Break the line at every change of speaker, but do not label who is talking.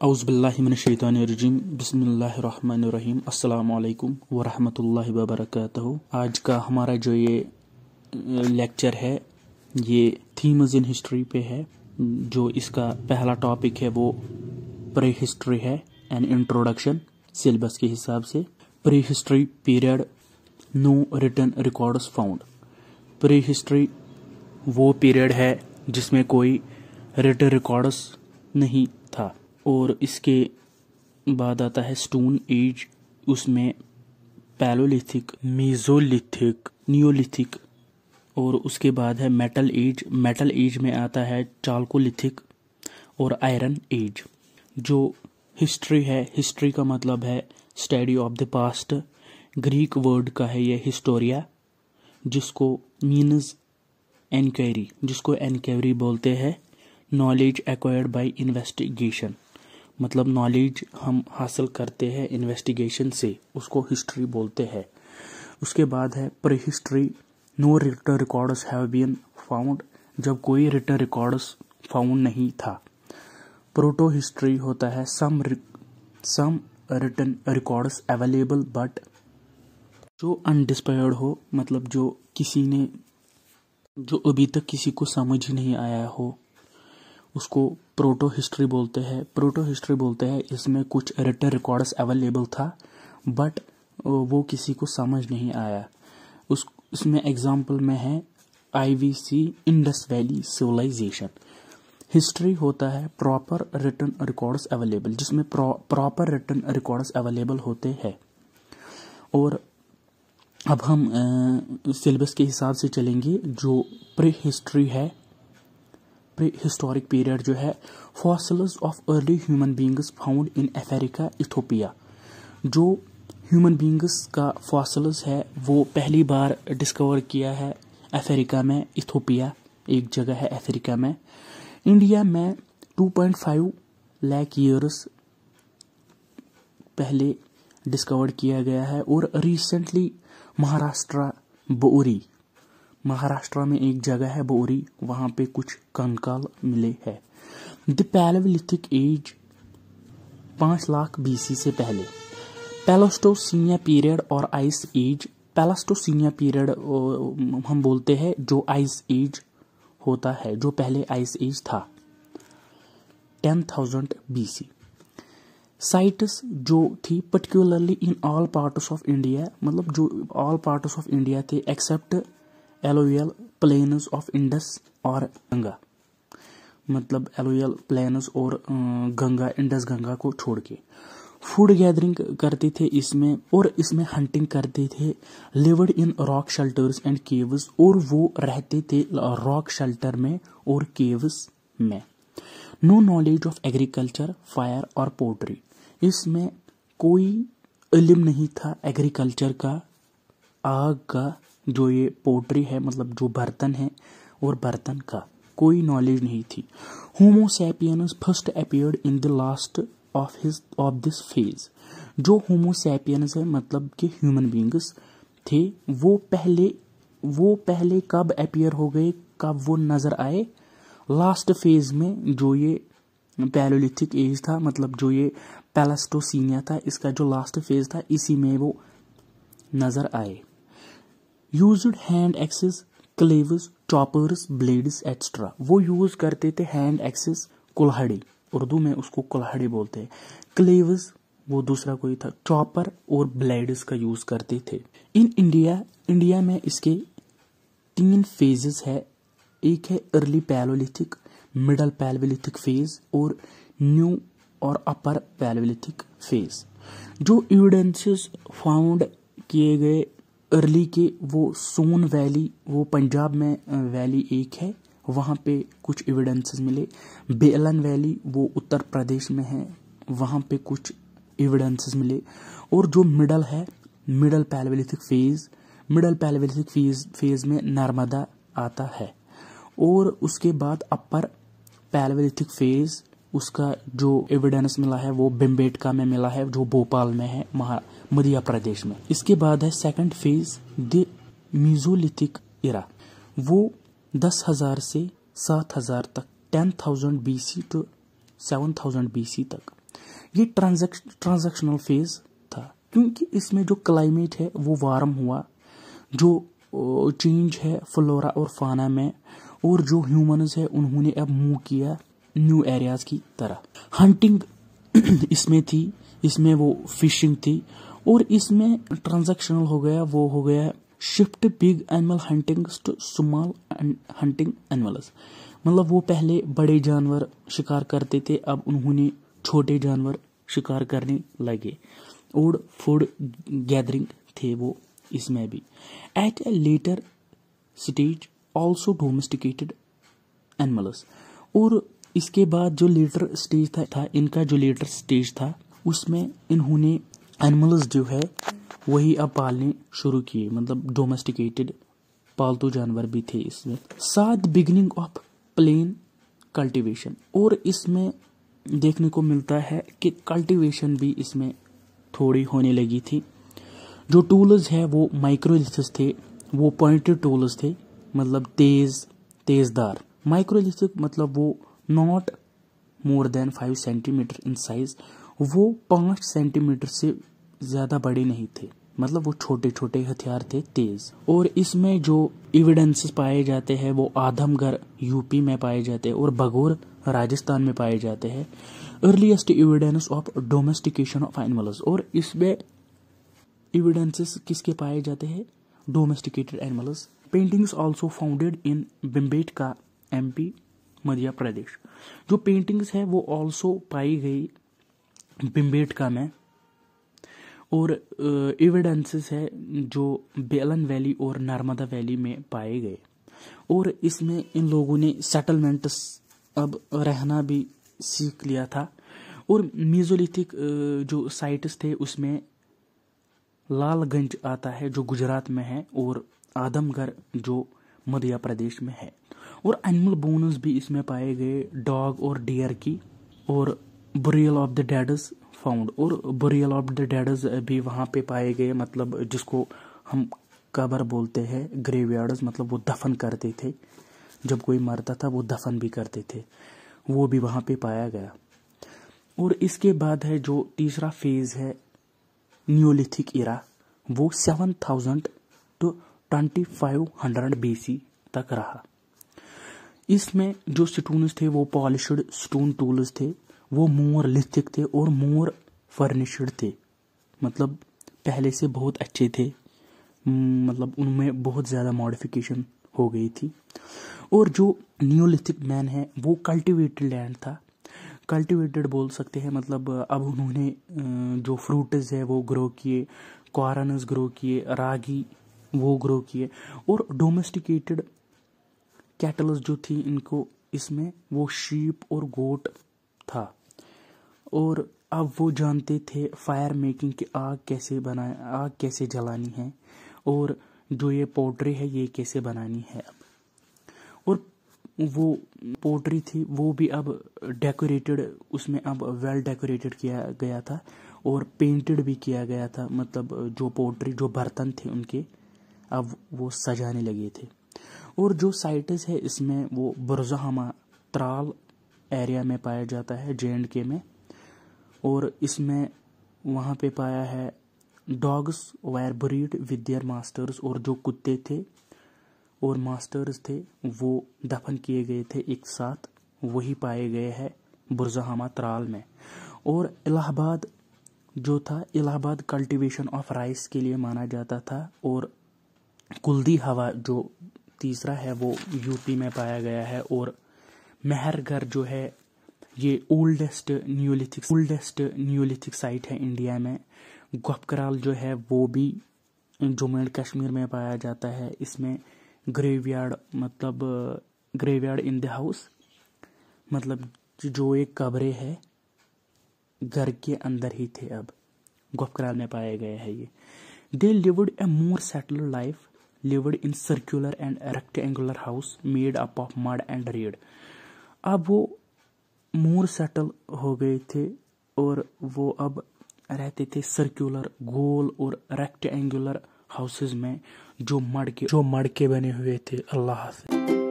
औज़ुबिल्लाहिमिनश्शैतानिर्रजीम बिस्मिल्लाहिर्रहमानिर्रहीम अस्सलामु अलैकुम वरहमतुल्लाहि वबरकातुहू। आज का हमारा जो ये लेक्चर है ये थीम्स इन हिस्ट्री पे है। जो इसका पहला टॉपिक है वो प्री हिस्ट्री है एंड इंट्रोडक्शन सिलेबस के हिसाब से। Prehistory period, no written records found. Prehistory वो पीरियड है जिसमें कोई रिटन रिकॉर्ड्स नहीं था। और इसके बाद आता है स्टोन एज, उसमें पैलोलिथिक, मेसोलिथिक, नियोलिथिक। और उसके बाद है मेटल एज। मेटल एज में आता है चाल्कोलिथिक और आयरन एज। जो हिस्ट्री है, हिस्ट्री का मतलब है study of the past. Greek word का है ये हिस्टोरिया, जिसको मीन्स एनक्वायरी, जिसको एनक्वायरी बोलते हैं। नॉलेज एक्वायर्ड बाय इन्वेस्टिगेशन, मतलब नॉलेज हम हासिल करते हैं इन्वेस्टिगेशन से, उसको हिस्ट्री बोलते हैं। उसके बाद है prehistory, no written records have been found, जब कोई रिटन रिकॉर्ड्स फाउंड नहीं था। प्रोटो हिस्ट्री होता है सम रिटन रिकॉर्ड्स अवेलेबल बट, जो अनडिस्कवर्ड हो, मतलब जो किसी ने, जो अभी तक किसी को समझ ही नहीं आया हो, उसको प्रोटो हिस्ट्री बोलते हैं। प्रोटो हिस्ट्री बोलते हैं इसमें कुछ रिटन रिकॉर्ड्स अवेलेबल था बट वो किसी को समझ नहीं आया। उसमें एग्जांपल में है IVC, Indus valley civilization. History होता है प्रॉपर रिटन रिकॉर्ड्स अवेलेबल, जिसमें प्रॉपर रिटन रिकॉर्ड्स अवेलेबल होते हैं। और अब हम सिलेबस के हिसाब से चलेंगे। जो प्री हिस्ट्री है, प्री हिस्टोरिक पीरियड जो है, fossils of early human beings found in Africa, Ethiopia. जो ह्यूमन बींग्स का फॉसिल्स है वो पहली बार डिस्कवर किया है अफ्रीका में, इथोपिया एक जगह है अफ्रीका में। इंडिया में 2.5 लाख ईयर्स पहले डिस्कवर किया गया है। और रिसेंटली महाराष्ट्र, बोरी, महाराष्ट्र में एक जगह है बोरी, वहां पे कुछ कंकाल मिले हैं। The palaeolithic age 5 lakh BC से पहले। पैलेस्टोसीनिया पीरियड और आइस एज। पैलेस्टोसीनिया पीरियड हम बोलते हैं जो आइस एज होता है, जो पहले आइस एज था, 10,000 BC। साइट्स जो थी particularly in all parts of India, मतलब जो ऑल पार्ट्स ऑफ इंडिया थे except alluvial plains of Indus और गंगा, मतलब एलोवियल प्लेन्स और गंगा, इंडस गंगा को छोड़ के। फूड गैदरिंग करते थे इसमें, और इसमें हंटिंग करते थे। Lived in rock shelters and caves, और वो रहते थे रॉक शेल्टर में और केव्स में। No knowledge of agriculture, fire और पोट्री, इसमें कोई इल्म नहीं था एग्रीकल्चर का, आग का, जो ये पोट्री है मतलब जो बर्तन है, और बर्तन का कोई नॉलेज नहीं थी। Homo sapiens first appeared in the last of this phase. जो होमो सैपियंस है मतलब कि ह्यूमन बींग्स थे, वो पहले कब अपीयर हो गए, कब वो नजर आए, लास्ट फेज में। जो ये पैलोलिथिक एज था, मतलब जो ये पैलेस्टोसीनिया था, इसका जो लास्ट फेज था, इसी में वो नजर आए। Used hand axes, cleavers, choppers, blades extra. वो यूज करते थे हैंड एक्सेस, कुल्हाड़ी, उर्दू में उसको कुल्हाड़ी बोलते हैं। क्लेव्स वो दूसरा कोई था, चॉपर और ब्लेड्स का यूज करते थे। इन इंडिया में इसके 3 फेजेस है। एक है early palaeolithic, middle palaeolithic phase और न्यू और अपर पैलोलिथिक फेज। जो एविडेंसेस फाउंड किए गए अर्ली के, वो सोन वैली, वो पंजाब में वैली एक है, वहाँ पे कुछ एविडेंसेस मिले। बेलन वैली वो उत्तर प्रदेश में है, वहाँ पे कुछ एविडेंसेस मिले। और जो मिडल है, middle palaeolithic phase, middle palaeolithic phase में नर्मदा आता है। और उसके बाद अपर पैलेलिथिक फेज, उसका जो एविडेंस मिला है वो बेम्बेटका में मिला है, जो भोपाल में है, मध्य प्रदेश में। इसके बाद है सेकंड फेज, द मेसोलिथिक इरा, वो 10,000 से 7,000 तक, 10,000 BC टू 7,000 BC तक। ये ट्रांजैक्शनल फेज था, क्योंकि इसमें जो क्लाइमेट है वो वार्म हुआ, जो चेंज है फ्लोरा और फाना में, और जो ह्यूमंस है उन्होंने अब मूव किया न्यू एरियाज की तरह। हंटिंग इसमें थी, इसमें वो फिशिंग थी, और इसमें ट्रांजैक्शनल हो गया, वो हो गया shift big animal hunting to small hunting animals. मतलब वो पहले बड़े जानवर शिकार करते थे, अब उन्होंने छोटे जानवर शिकार करने लगे, और फूड गैदरिंग थे वो इसमें भी। At a later stage also domesticated animals. और इसके बाद जो लेटर स्टेज था इनका जो लेटर स्टेज था उसमें इन्होंने एनिमल्स जो है वही अब पालने शुरू किए, मतलब डोमेस्टिकेटेड पालतू जानवर भी थे इसमें। साथ बिगिनिंग ऑफ प्लेन कल्टीवेशन, और इसमें देखने को मिलता है कि कल्टीवेशन भी इसमें थोड़ी होने लगी थी। जो टूल्स है वो माइक्रोलिथिस थे, वो पॉइंटेड टूल्स थे, मतलब तेजदार। माइक्रोलिथिक मतलब वो not more than 5 centimetre in size, वो 5 सेंटीमीटर से ज्यादा बड़े नहीं थे, मतलब वो छोटे छोटे हथियार थे तेज। और इसमें जो एविडेंसेस पाए जाते हैं वो आदमगढ़ यूपी में पाए जाते हैं और बगौर राजस्थान में पाए जाते हैं। Earliest evidence of domestication of animals, और इसमें एविडेंसेस किसके पाए जाते हैं? Domesticated animals. Paintings also founded in Bhimbetka MP Madhya Pradesh. जो पेंटिंग्स है वो आल्सो पाई गई बेम्बेटका में, और एविडेंसेस है जो बेलन वैली और नर्मदा वैली में पाए गए। और इसमें इन लोगों ने सेटलमेंट्स अब रहना भी सीख लिया था। और मेसोलिथिक जो साइट्स थे उसमें लालगंज आता है जो गुजरात में है, और आदमगढ़ जो मध्य प्रदेश में है। और एनिमल बोन्स भी इसमें पाए गए, डॉग और डियर की। और बुरियल ऑफ द डेड्स फाउंड, और बुरियल ऑफ द डेड्स भी वहाँ पे पाए गए, मतलब जिसको हम कब्र बोलते हैं, ग्रेवयार्ड्स, मतलब वो दफन करते थे, जब कोई मरता था वो दफन भी करते थे, वो भी वहाँ पे पाया गया। और इसके बाद है जो तीसरा फेज है न्यूलिथिक इरा, वो 7000 टू 2500 BC तक रहा। इसमें जो स्टोन्स थे वो पॉलिश्ड स्टोन टूल्स थे, वो मोर लिथिक थे और मोर फर्निश्ड थे, मतलब पहले से बहुत अच्छे थे, मतलब उनमें बहुत ज़्यादा मॉडिफिकेशन हो गई थी। और जो न्यूलिथिक मैन है वो कल्टिवेटेड लैंड था, कल्टिवेटेड बोल सकते हैं, मतलब अब उन्होंने जो फ्रूट्स है वो ग्रो किए, कॉर्नस ग्रो किए, रागी वो ग्रो किए, और डोमेस्टिकेटेड कैटल्स जो थी इनको इसमें वो शीप और गोट था। और अब वो जानते थे फायर मेकिंग की, आग कैसे जलानी है, और जो ये पोट्री है ये कैसे बनानी है। और वो पोट्री थी वो भी अब डेकोरेटेड, उसमें अब वेल डेकोरेटेड किया गया था और पेंटेड भी किया गया था, मतलब जो पोट्री जो बर्तन थे उनके अब वो सजाने लगे थे। और जो साइट्स है इसमें वो बुरज़ाहमा त्राल एरिया में पाया जाता है J&K में, और इसमें वहाँ पे पाया है dogs were breed with their masters, और जो कुत्ते थे और मास्टर्स थे वो दफन किए गए थे एक साथ, वही पाए गए हैं बुरज़ाहमा त्राल में। और इलाहाबाद जो था, इलाहाबाद कल्टीवेशन ऑफ राइस के लिए माना जाता था। और कुल्दी हवा जो तीसरा है वो यूपी में पाया गया है। और मेहरगढ़ जो है ये ओल्डेस्ट न्यूलिथिक साइट है इंडिया में। गोपकराल जो है वो भी जम्मू एंड कश्मीर में पाया जाता है। इसमें ग्रेवयार्ड, मतलब ग्रेवयार्ड इन द हाउस, मतलब जो एक कब्रें है घर के अंदर ही थे, अब गोपकराल में पाए गए हैं ये। They lived A more settled life, lived in circular and rectangular house made up of mud and red. अब वो मोर सेटल हो गए थे और वो अब रहते थे सर्कुलर, गोल और रेक्टेंगुलर हाउसेज में जो मड के बने हुए थे। अल्लाह हाफ़िज़।